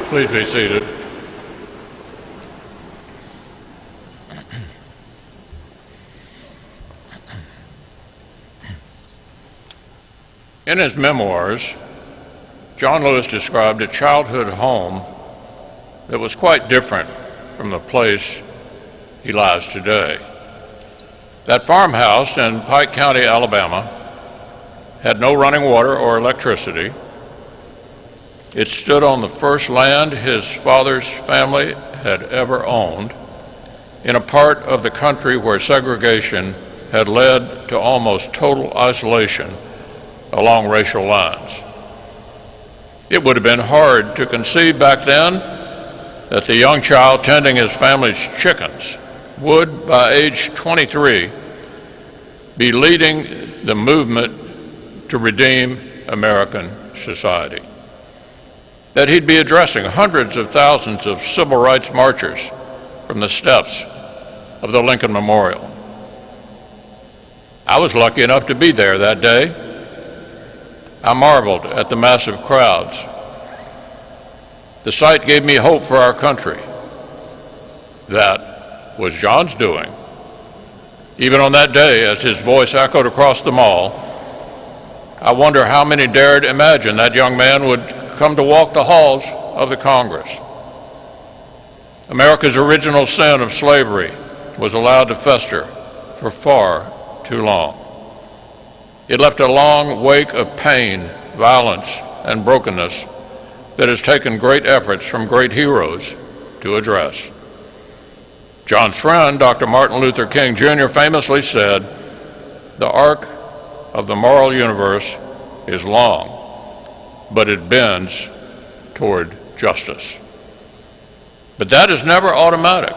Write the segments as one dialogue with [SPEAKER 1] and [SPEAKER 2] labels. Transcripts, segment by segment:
[SPEAKER 1] Please be seated. In his memoirs, John Lewis described a childhood home that was quite different from the place he lies today. That farmhouse in Pike County, Alabama, had no running water or electricity. It stood on the first land his father's family had ever owned, in a part of the country where segregation had led to almost total isolation along racial lines. It would have been hard to conceive back then that the young child tending his family's chickens would, by age 23, be leading the movement to redeem American society. That he'd be addressing hundreds of thousands of civil rights marchers from the steps of the Lincoln Memorial. I was lucky enough to be there that day. I marveled at the massive crowds. The sight gave me hope for our country. That was John's doing. Even on that day, as his voice echoed across the mall, I wonder how many dared imagine that young man would come to walk the halls of the Congress. America's original sin of slavery was allowed to fester for far too long. It left a long wake of pain, violence, and brokenness that has taken great efforts from great heroes to address. John's friend, Dr. Martin Luther King Jr., famously said, "The arc of the moral universe is long, but it bends toward justice." But that is never automatic.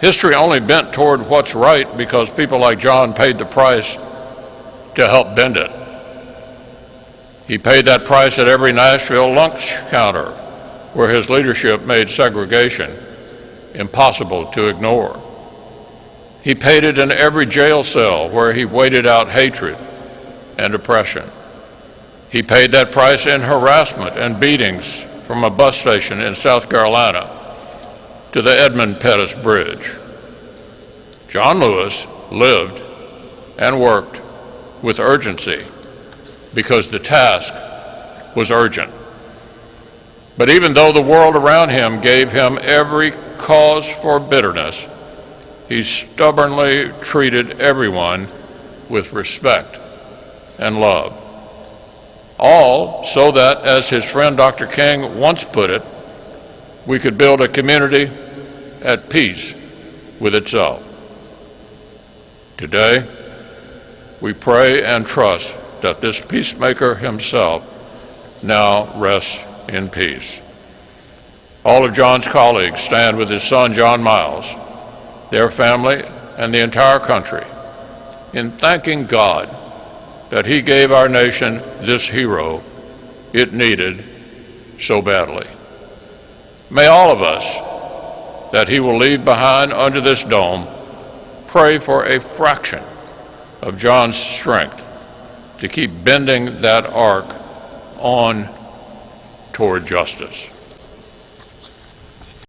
[SPEAKER 1] History only bent toward what's right because people like John paid the price to help bend it. He paid that price at every Nashville lunch counter where his leadership made segregation impossible to ignore. He paid it in every jail cell where he waited out hatred and oppression. He paid that price in harassment and beatings from a bus station in South Carolina to the Edmund Pettus Bridge. John Lewis lived and worked with urgency because the task was urgent. But even though the world around him gave him every cause for bitterness, he stubbornly treated everyone with respect and love. All so that, as his friend Dr. King once put it, we could build a community at peace with itself. Today, we pray and trust that this peacemaker himself now rests in peace. All of John's colleagues stand with his son, John Miles, their family, and the entire country in thanking God that he gave our nation this hero it needed so badly. May all of us that he will leave behind under this dome pray for a fraction of John's strength to keep bending that arc on toward justice.